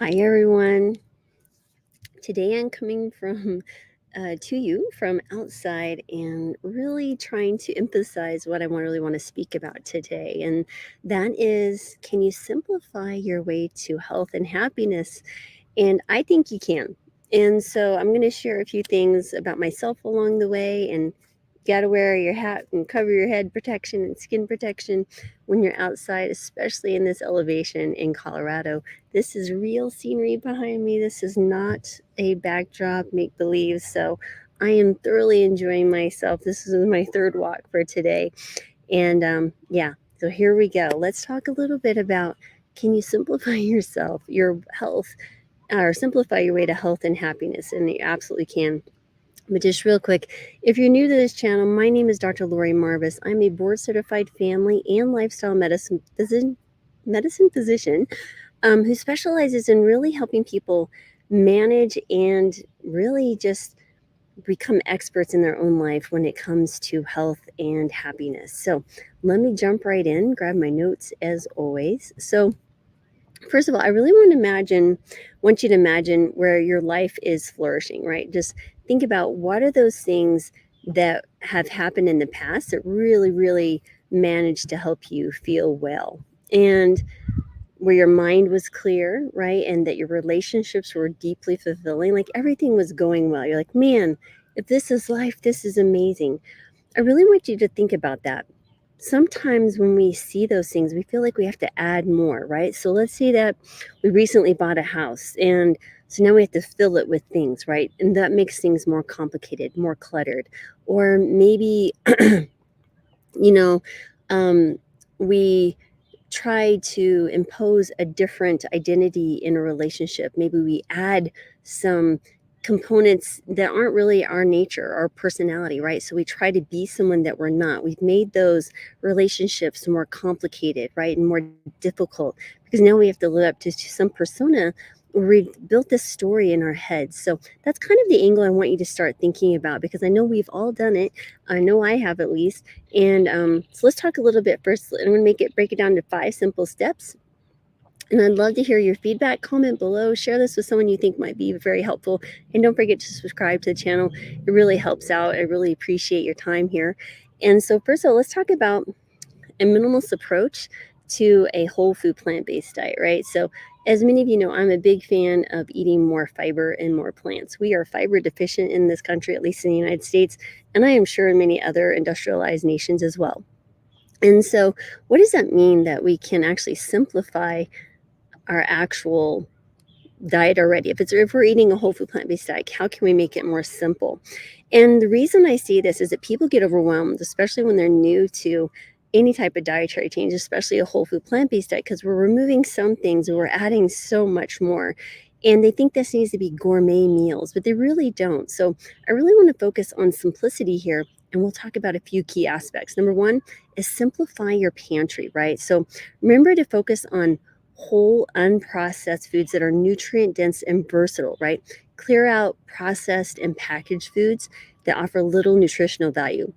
Hi, everyone. Today I'm coming from to you from outside and really trying to emphasize what I really want to speak about today. And that is, can you simplify your way to health and happiness? And I think you can. And so I'm going to share a few things about myself along the way, and you got to wear your hat and cover your head protection and skin protection when you're outside, especially in this elevation in Colorado. This is real scenery behind me. This is not a backdrop make believe. So I am thoroughly enjoying myself. This is my third walk for today. And yeah, so here we go. Let's talk a little bit about, can you simplify yourself, your health, or simplify your way to health and happiness? And you absolutely can. But just real quick, if you're new to this channel, my name is Dr. Lori Marvis. I'm a board-certified family and lifestyle medicine physician who specializes in really helping people manage and really just become experts in their own life when it comes to health and happiness. So let me jump right in, grab my notes as always. So first of all, I really want you to imagine where your life is flourishing, right? Just think about, what are those things that have happened in the past that really managed to help you feel well, and where your mind was clear, right? And that your relationships were deeply fulfilling, like everything was going well. You're like, man, if this is life, this is amazing. I really want you to think about that. Sometimes when we see those things, we feel like we have to add more, right? So let's say that we recently bought a house, and so now we have to fill it with things, right? And that makes things more complicated, more cluttered. Or maybe, you know, we try to impose a different identity in a relationship. Maybe we add some components that aren't really our nature, our personality, right? So we try to be someone that we're not. We've made those relationships more complicated, right? And more difficult, because now we have to live up to some persona. We've built this story in our heads. So that's kind of the angle I want you to start thinking about, because I know we've all done it. I know I have, at least. And so let's talk a little bit first. I'm going to break it down to 5 simple steps. And I'd love to hear your feedback. Comment below. Share this with someone you think might be very helpful. And don't forget to subscribe to the channel. It really helps out. I really appreciate your time here. And so first of all, let's talk about a minimalist approach to a whole food plant-based diet, right? So as many of you know, I'm a big fan of eating more fiber and more plants. We are fiber deficient in this country, at least in the United States, and I am sure in many other industrialized nations as well. And so what does that mean? That we can actually simplify our actual diet already. If we're eating a whole food plant-based diet, how can we make it more simple? And the reason I see this is that people get overwhelmed, especially when they're new to any type of dietary change, especially a whole food plant-based diet, because we're removing some things and we're adding so much more. And they think this needs to be gourmet meals, but they really don't. So I really want to focus on simplicity here, and we'll talk about a few key aspects. Number one is simplify your pantry, right? So remember to focus on whole, unprocessed foods that are nutrient dense and versatile, right? Clear out processed and packaged foods that offer little nutritional value.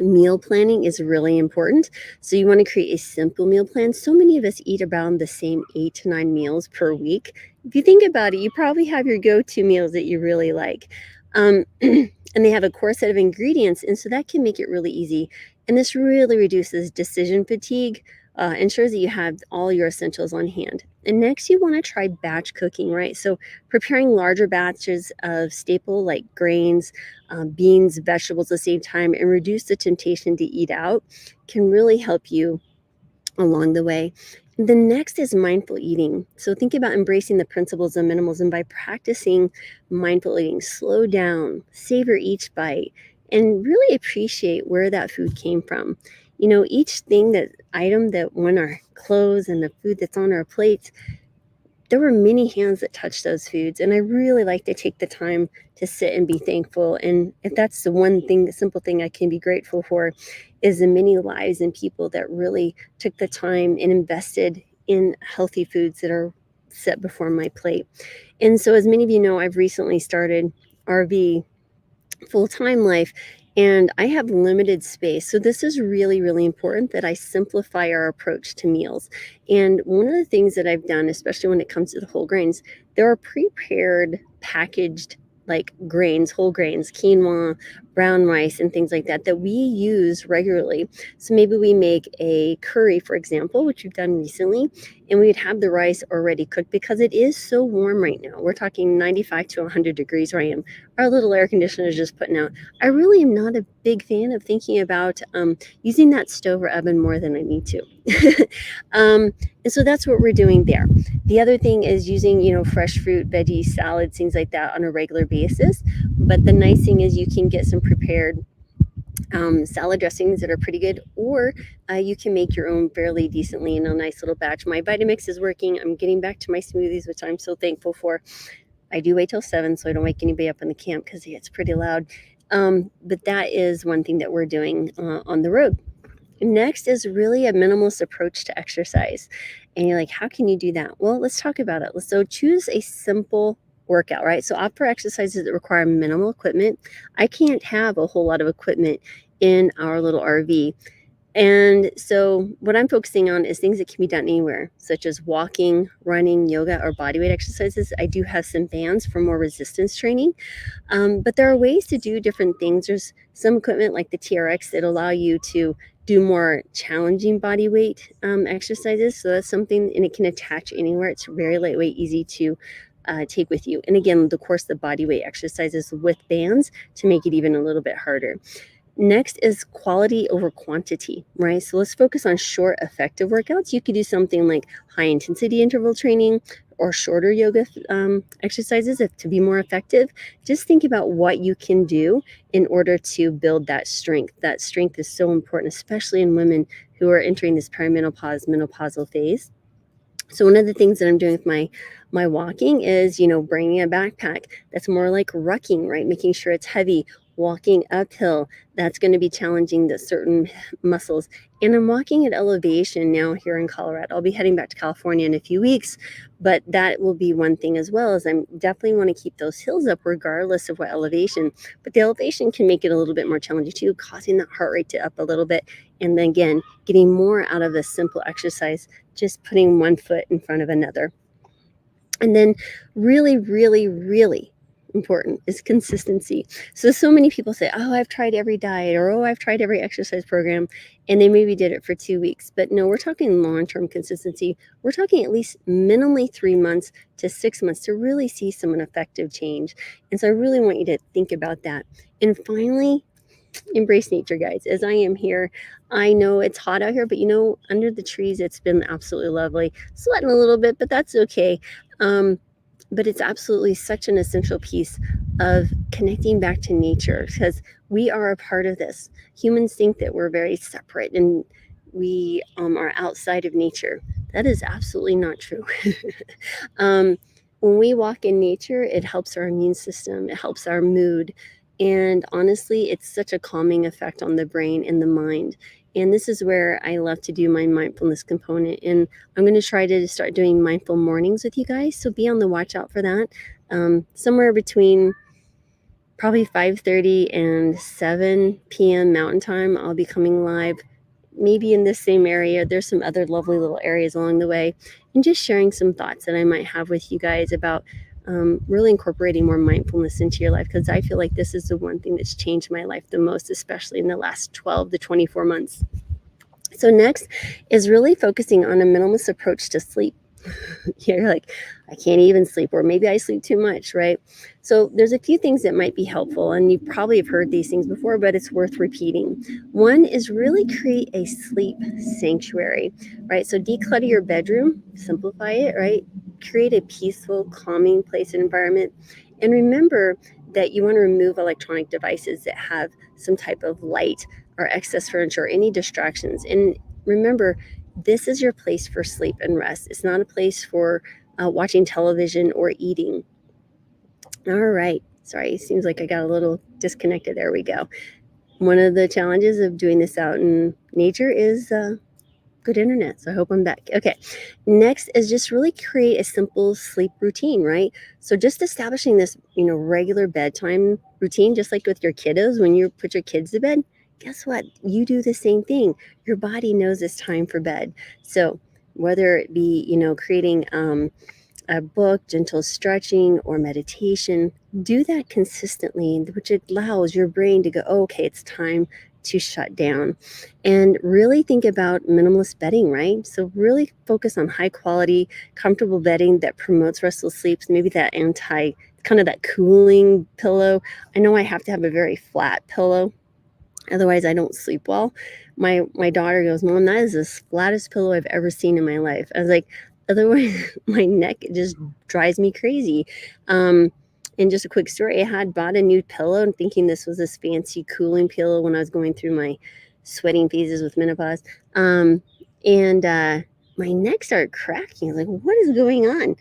Meal planning is really important. So you want to create a simple meal plan. So many of us eat around the same 8 to 9 meals per week. If you think about it, you probably have your go-to meals that you really like. And they have a core set of ingredients, and so that can make it really easy. And this really reduces decision fatigue, ensures that you have all your essentials on hand. And next, you want to try batch cooking, right? So preparing larger batches of staple like grains, beans, vegetables at the same time, and reduce the temptation to eat out can really help you along the way. The next is mindful eating. So think about embracing the principles of minimalism by practicing mindful eating. Slow down, savor each bite, and really appreciate where that food came from. You know, each item that on our clothes and the food that's on our plates, there were many hands that touched those foods. And I really like to take the time to sit and be thankful. And if that's the one thing, the simple thing I can be grateful for, is the many lives and people that really took the time and invested in healthy foods that are set before my plate. And so, as many of you know, I've recently started RV full-time life, and I have limited space. So this is really, really important that I simplify our approach to meals. And one of the things that I've done, especially when it comes to the whole grains, there are prepared packaged like grains, whole grains, quinoa, brown rice, and things like that that we use regularly. So maybe we make a curry, for example, which we've done recently, and we'd have the rice already cooked because it is so warm right now. We're talking 95 to 100 degrees where I am. Our little air conditioner is just putting out. I really am not a big fan of thinking about using that stove or oven more than I need to. um, and so that's what we're doing there. The other thing is using, fresh fruit, veggies, salads, things like that on a regular basis. But the nice thing is you can get some prepared salad dressings that are pretty good, or you can make your own fairly decently in a nice little batch. My Vitamix is working. I'm getting back to my smoothies, which I'm so thankful for. I do wait till 7 so I don't wake anybody up in the camp because it gets pretty loud. But that is one thing that we're doing on the road. Next is really a minimalist approach to exercise. And you're like, how can you do that? Well, let's talk about it. So choose a simple workout, right? So opt for exercises that require minimal equipment. I can't have a whole lot of equipment in our little RV. And so what I'm focusing on is things that can be done anywhere, such as walking, running, yoga, or bodyweight exercises. I do have some bands for more resistance training. But there are ways to do different things. There's some equipment like the TRX that allow you to do more challenging body weight exercises. So that's something, and it can attach anywhere. It's very lightweight, easy to take with you. And again, of course, the body weight exercises with bands to make it even a little bit harder. Next is quality over quantity, right? So let's focus on short, effective workouts. You could do something like high intensity interval training or shorter yoga exercises to be more effective. Just think about what you can do in order to build that strength. That strength is so important, especially in women who are entering this perimenopause, menopausal phase. So one of the things that I'm doing with my walking is, bringing a backpack that's more like rucking, right? Making sure it's heavy, walking uphill. That's going to be challenging the certain muscles. And I'm walking at elevation now here in Colorado. I'll be heading back to California in a few weeks, but that will be one thing as well, as I'm definitely want to keep those hills up regardless of what elevation. But the elevation can make it a little bit more challenging too, causing that heart rate to up a little bit. And then again, getting more out of this simple exercise, just putting one foot in front of another. And then really, really, really important is consistency. So many people say, oh, I've tried every diet, or oh, I've tried every exercise program, and they maybe did it for 2 weeks. But no, we're talking long-term consistency. We're talking at least minimally 3 months to 6 months to really see some effective change. And so I really want you to think about that. And finally, embrace nature, guys. As I am here, I know it's hot out here, but under the trees, it's been absolutely lovely. Sweating a little bit, but that's okay. But it's absolutely such an essential piece of connecting back to nature, because we are a part of this. Humans think that we're very separate and we are outside of nature. That is absolutely not true. When we walk in nature, it helps our immune system, it helps our mood. And honestly, it's such a calming effect on the brain and the mind. And this is where I love to do my mindfulness component. And I'm going to try to start doing mindful mornings with you guys. So be on the watch out for that. Somewhere between probably 5:30 and 7 p.m. Mountain Time, I'll be coming live. Maybe in this same area. There's some other lovely little areas along the way, and just sharing some thoughts that I might have with you guys about really incorporating more mindfulness into your life, because I feel like this is the one thing that's changed my life the most, especially in the last 12 to 24 months. So next is really focusing on a minimalist approach to sleep. You're like, I can't even sleep, or maybe I sleep too much, right? So there's a few things that might be helpful, and you probably have heard these things before, but it's worth repeating. One is really create a sleep sanctuary, right? So declutter your bedroom, simplify it, right? Create a peaceful, calming place and environment. And remember that you want to remove electronic devices that have some type of light or excess furniture or any distractions. And remember, this is your place for sleep and rest. It's not a place for watching television or eating. All right. Sorry, it seems like I got a little disconnected. There we go. One of the challenges of doing this out in nature is good internet, so I hope I'm back. Okay. Next is just really create a simple sleep routine, right? So just establishing this, regular bedtime routine, just like with your kiddos, when you put your kids to bed, guess what? You do the same thing. Your body knows it's time for bed. So whether it be, creating a book, gentle stretching, or meditation, do that consistently, which allows your brain to go, oh, okay, it's time to shut down. And really think about minimalist bedding, right? So really focus on high quality, comfortable bedding that promotes restful sleeps, maybe that kind of that cooling pillow. I know I have to have a very flat pillow, otherwise I don't sleep well. My daughter goes, Mom, that is the flattest pillow I've ever seen in my life. I was like, otherwise my neck just drives me crazy. um and just a quick story, I had bought a new pillow and thinking this was this fancy cooling pillow when I was going through my sweating phases with menopause. And my neck started cracking. I was like, what is going on?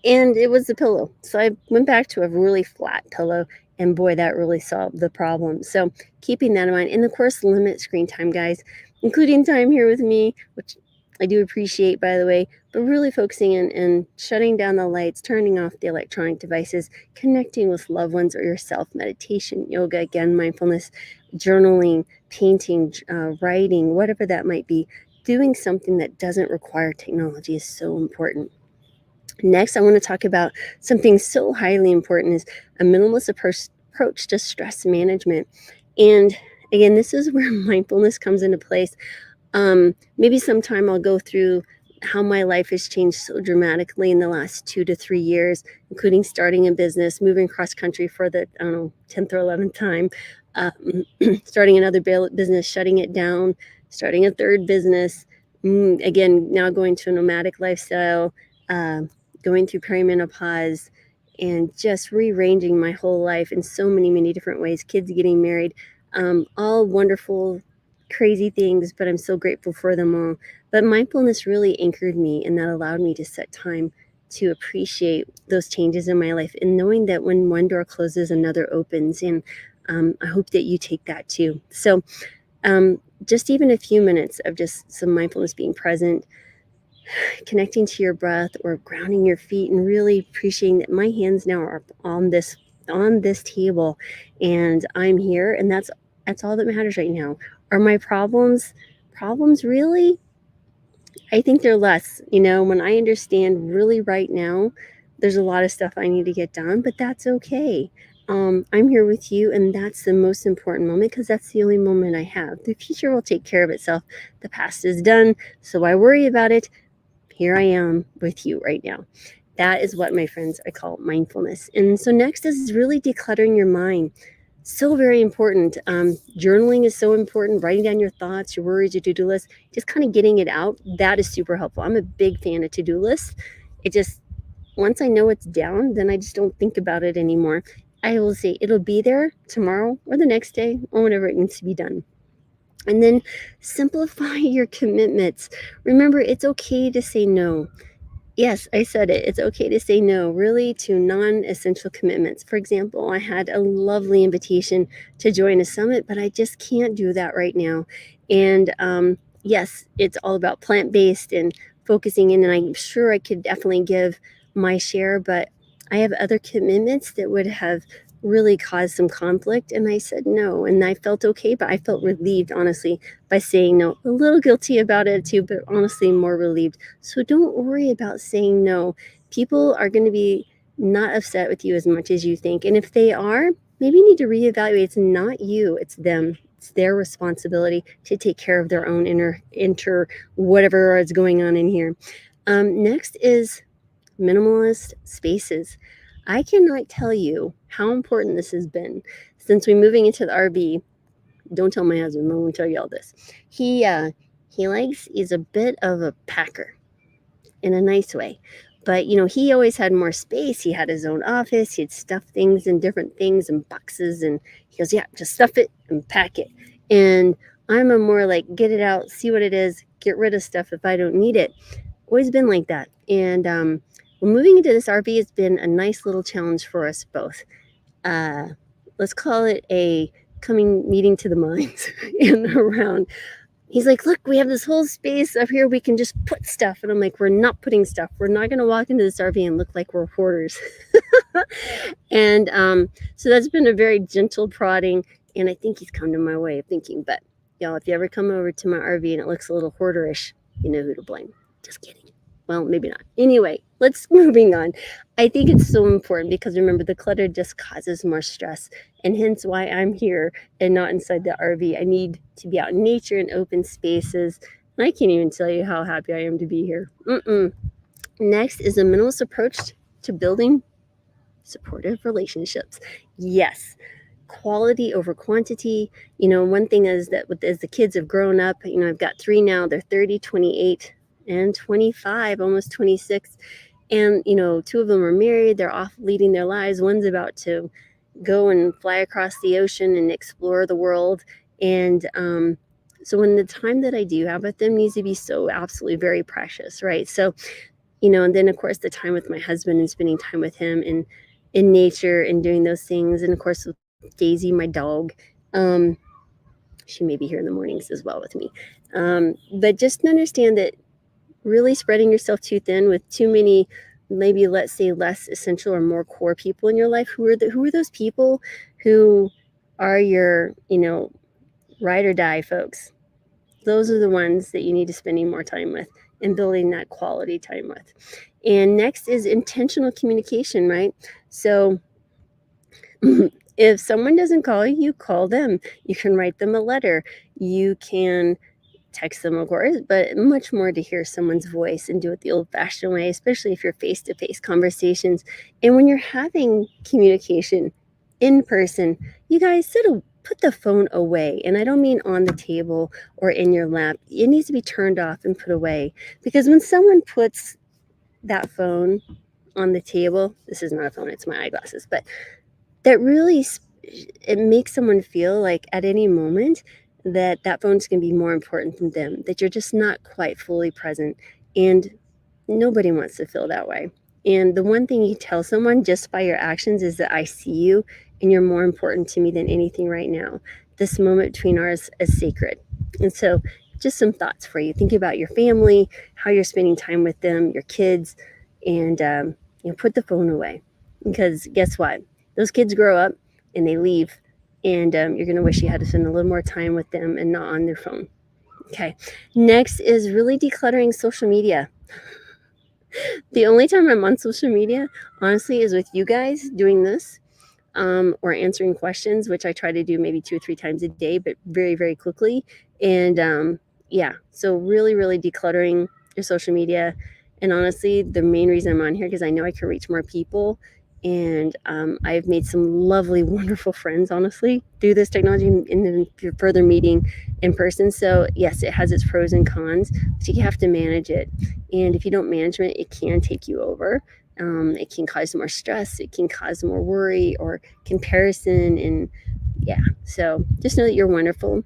And it was the pillow. So I went back to a really flat pillow, and boy, that really solved the problem. So keeping that in mind, and of course, limit screen time, guys, including time here with me, which I do appreciate, by the way, but really focusing in and shutting down the lights, turning off the electronic devices, connecting with loved ones or yourself, meditation, yoga, again, mindfulness, journaling, painting, writing, whatever that might be. Doing something that doesn't require technology is so important. Next, I want to talk about something so highly important is a minimalist approach to stress management. And again, this is where mindfulness comes into place. Maybe sometime I'll go through how my life has changed so dramatically in the last 2 to 3 years, including starting a business, moving cross country for the, I don't know, 10th or 11th time, starting another business, shutting it down, starting a third business, again, now going to a nomadic lifestyle, uh, going through perimenopause, and just rearranging my whole life in so many, many different ways, kids getting married, all wonderful, crazy things, but I'm so grateful for them all. But mindfulness really anchored me, and that allowed me to set time to appreciate those changes in my life and knowing that when one door closes, another opens. And I hope that you take that too. So just even a few minutes of just some mindfulness, being present, connecting to your breath or grounding your feet, and really appreciating that my hands now are on this table and I'm here, and that's all that matters right now. Are my problems really? I think they're less, when I understand really right now there's a lot of stuff I need to get done, but that's okay. I'm here with you, and that's the most important moment because that's the only moment I have. The future will take care of itself. The past is done, so why worry about it? Here I am with you right now. That is what, my friends, I call mindfulness. And so next is really decluttering your mind. So very important. Journaling is so important. Writing down your thoughts, your worries, your to-do list, just kind of getting it out. That is super helpful. I'm a big fan of to-do lists. It just, once I know it's down, then I just don't think about it anymore. I will say it'll be there tomorrow or the next day or whenever it needs to be done. And then simplify your commitments. Remember, it's okay to say no. Yes, I said it. It's okay to say no, really, to non-essential commitments. For example, I had a lovely invitation to join a summit, but I just can't do that right now. And yes, it's all about plant-based and focusing in, and I'm sure I could definitely give my share, but I have other commitments that would have really caused some conflict, and I said no, and I felt okay, but I felt relieved, honestly, by saying no. A little guilty about it too, but honestly more relieved. So don't worry about saying no. People are going to be not upset with you as much as you think. And if they are, maybe you need to reevaluate. It's not you, it's them. It's their responsibility to take care of their own inner whatever is going on in here. Next is minimalist spaces. I cannot tell you how important this has been since we moving into the RV. Don't tell my husband, I won't tell you all this. He's a bit of a packer in a nice way. But he always had more space. He had his own office. He'd stuff things in different things and boxes, and he goes, yeah, just stuff it and pack it. And I'm a more like, get it out, see what it is, get rid of stuff if I don't need it. Always been like that. And well, moving into this RV has been a nice little challenge for us both. Uh, let's call it a coming meeting to the minds and around he's like, look, we have this whole space up here. We can just put stuff. And I'm like, we're not putting stuff. We're not going to walk into this RV and look like we're hoarders. And so that's been a very gentle prodding. And I think he's come to my way of thinking. But y'all, if you ever come over to my RV and it looks a little hoarderish, you know who to blame. Just kidding. Well, maybe not. Anyway, let's moving on. I think it's so important because remember, the clutter just causes more stress, and hence why I'm here and not inside the RV. I need to be out in nature and open spaces. And I can't even tell you how happy I am to be here. Next is a minimalist approach to building supportive relationships. Yes, quality over quantity. One thing is that as the kids have grown up, I've got 3 now. They're 30, 28, and 25, almost 26. And 2 of them are married. They're off leading their lives. One's about to go and fly across the ocean and explore the world. And so when the time that I do have with them needs to be so absolutely very precious, right? So and then of course the time with my husband and spending time with him in nature and doing those things, and of course with Daisy, my dog. She may be here in the mornings as well with me. But just understand that really spreading yourself too thin with too many, maybe let's say less essential or more core people in your life. Who are those people who are your ride or die folks? Those are the ones that you need to spending more time with and building that quality time with. And next is intentional communication, right? So if someone doesn't call you, call them. You can write them a letter. You can text them, of course, but much more to hear someone's voice and do it the old-fashioned way, especially if you're face-to-face conversations. And when you're having communication in person, you guys put the phone away. And I don't mean on the table or in your lap. It needs to be turned off and put away. Because when someone puts that phone on the table, this is not a phone, it's my eyeglasses, but that really, it makes someone feel like at any moment that phone's going to be more important than them, that you're just not quite fully present. And nobody wants to feel that way. And the one thing you tell someone just by your actions is that I see you and you're more important to me than anything right now. This moment between ours is sacred. And so just some thoughts for you. Think about your family, how you're spending time with them, your kids, and put the phone away. Because guess what? Those kids grow up and they leave, and you're going to wish you had to spend a little more time with them and not on their phone. Okay. Next is really decluttering social media. The only time I'm on social media, honestly, is with you guys doing this or answering questions, which I try to do maybe 2 or 3 times a day, but very, very quickly. And yeah, so really, really decluttering your social media. And honestly, the main reason I'm on here because I know I can reach more people. And I've made some lovely, wonderful friends, honestly, through this technology and then further meeting in person. So yes, it has its pros and cons, but you have to manage it. And if you don't manage it can take you over. It can cause more stress. It can cause more worry or comparison. And yeah, so just know that you're wonderful.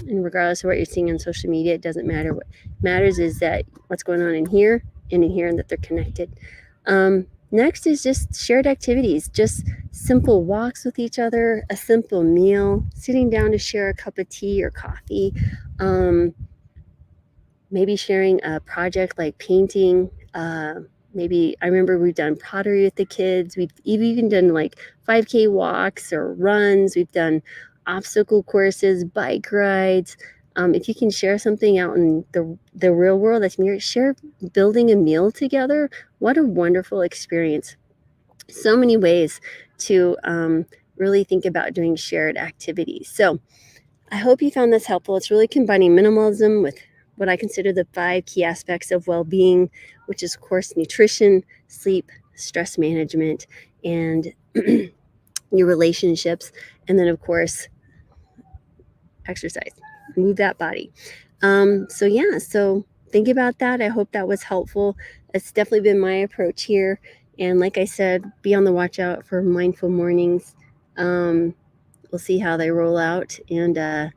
And regardless of what you're seeing on social media, it doesn't matter. What matters is that what's going on in here and that they're connected. Next is just shared activities, just simple walks with each other, a simple meal, sitting down to share a cup of tea or coffee, maybe sharing a project like painting. Maybe I remember we've done pottery with the kids. We've even done like 5K walks or runs. We've done obstacle courses, bike rides. If you can share something out in the real world, share building a meal together. What a wonderful experience. So many ways to really think about doing shared activities. So I hope you found this helpful. It's really combining minimalism with what I consider the 5 key aspects of well-being, which is, of course, nutrition, sleep, stress management, and your relationships, and then, of course, exercise. Move that body. So think about that. I hope that was helpful. It's definitely been my approach here. And like I said, be on the watch out for mindful mornings. We'll see how they roll out, and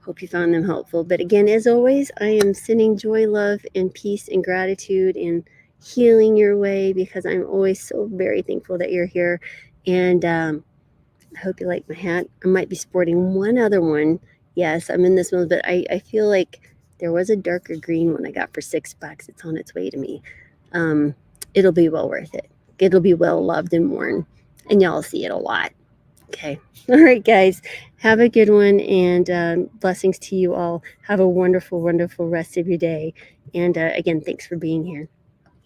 hope you found them helpful. But again, as always, I am sending joy, love, and peace and gratitude and healing your way because I'm always so very thankful that you're here. And I hope you like my hat. I might be sporting one other one. Yes, I'm in this one, but I feel like There was a darker green one I got for $6. It's on its way to me. Um, it'll be well worth it. It'll be well loved and worn, and y'all see it a lot. Okay. All right, guys. Have a good one, and blessings to you all. Have a wonderful, wonderful rest of your day. And again, thanks for being here.